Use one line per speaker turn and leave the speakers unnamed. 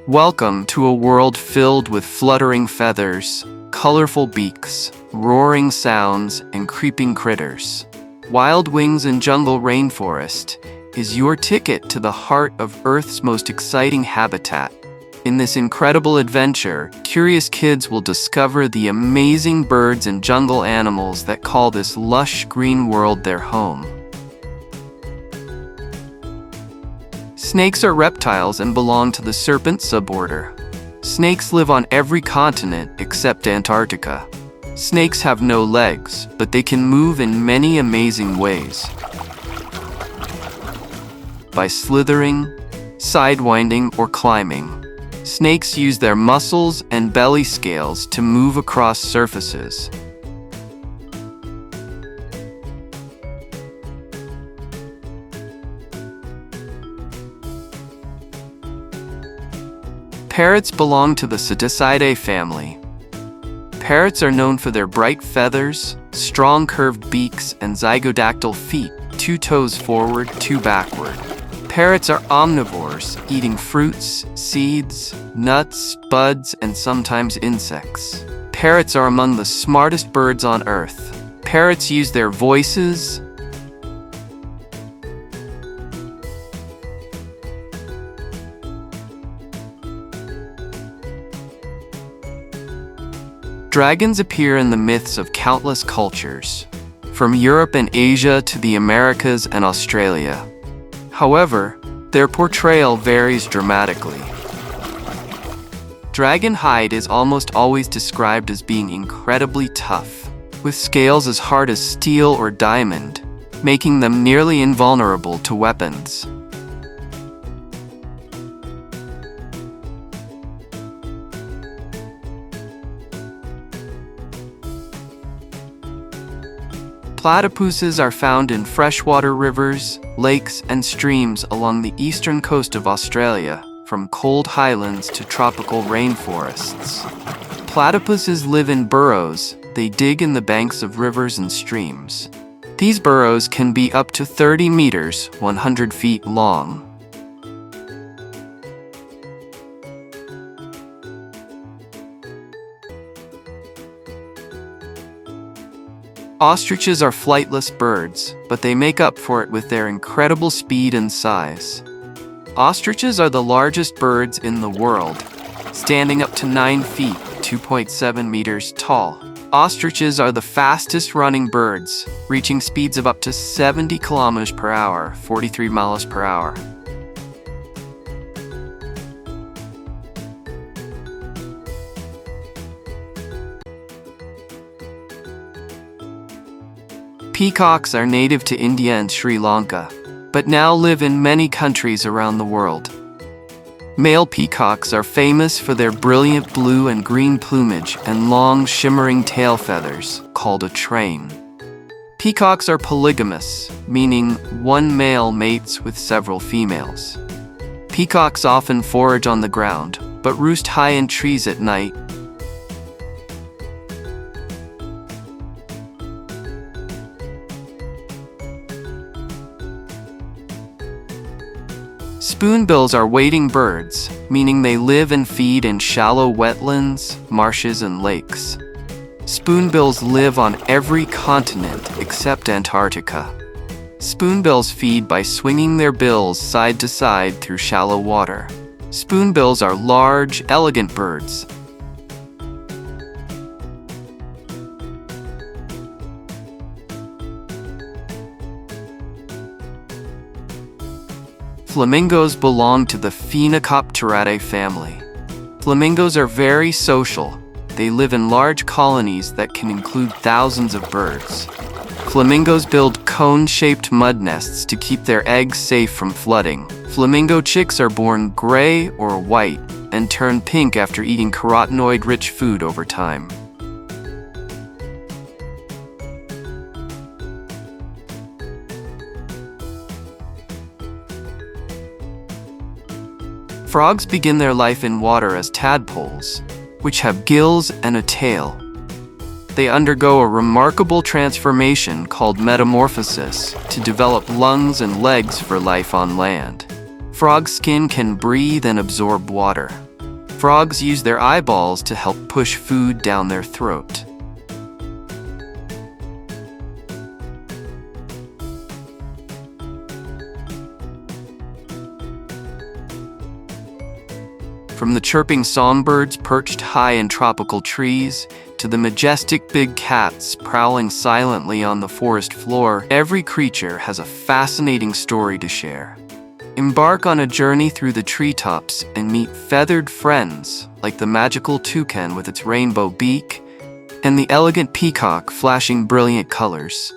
Welcome to a world filled with fluttering feathers, colorful beaks, roaring sounds, and creeping critters. Wild Wings Jungle Rainforest is your ticket to the heart of Earth's most exciting habitat. In this incredible adventure, curious kids will discover the amazing birds and jungle animals that call this lush green world their home. Snakes are reptiles and belong to the serpent suborder. Snakes live on every continent except Antarctica. Snakes have no legs, but they can move in many amazing ways. By slithering, sidewinding, or climbing, snakes use their muscles and belly scales to move across surfaces. Parrots belong to the Psittacidae family. Parrots are known for their bright feathers, strong curved beaks, and zygodactyl feet, 2 toes forward, 2 backward. Parrots are omnivores, eating fruits, seeds, nuts, buds, and sometimes insects. Parrots are among the smartest birds on Earth. Parrots use their voices, Dragons appear in the myths of countless cultures, from Europe and Asia to the Americas and Australia. However, their portrayal varies dramatically. Dragon hide is almost always described as being incredibly tough, with scales as hard as steel or diamond, making them nearly invulnerable to weapons. Platypuses are found in freshwater rivers, lakes, and streams along the eastern coast of Australia, from cold highlands to tropical rainforests. Platypuses live in burrows. They dig in the banks of rivers and streams. These burrows can be up to 30 meters, 100 feet long. Ostriches are flightless birds, but they make up for it with their incredible speed and size. Ostriches are the largest birds in the world, standing up to 9 feet, 2.7 meters tall. Ostriches are the fastest running birds, reaching speeds of up to 70 kilometers per hour, 43 miles per hour. Peacocks are native to India and Sri Lanka, but now live in many countries around the world. Male peacocks are famous for their brilliant blue and green plumage and long, shimmering tail feathers, called a train. Peacocks are polygamous, meaning one male mates with several females. Peacocks often forage on the ground, but roost high in trees at night. Spoonbills are wading birds, meaning they live and feed in shallow wetlands, marshes, and lakes. Spoonbills live on every continent except Antarctica. Spoonbills feed by swinging their bills side to side through shallow water. Spoonbills are large, elegant birds. Flamingos belong to the Phaenicopteridae family. Flamingos are very social. They live in large colonies that can include thousands of birds. Flamingos build cone-shaped mud nests to keep their eggs safe from flooding. Flamingo chicks are born gray or white and turn pink after eating carotenoid-rich food over time. Frogs begin their life in water as tadpoles, which have gills and a tail. They undergo a remarkable transformation called metamorphosis to develop lungs and legs for life on land. Frog skin can breathe and absorb water. Frogs use their eyeballs to help push food down their throat. From the chirping songbirds perched high in tropical trees, to the majestic big cats prowling silently on the forest floor, every creature has a fascinating story to share. Embark on a journey through the treetops and meet feathered friends like the magical toucan with its rainbow beak and the elegant peacock flashing brilliant colors.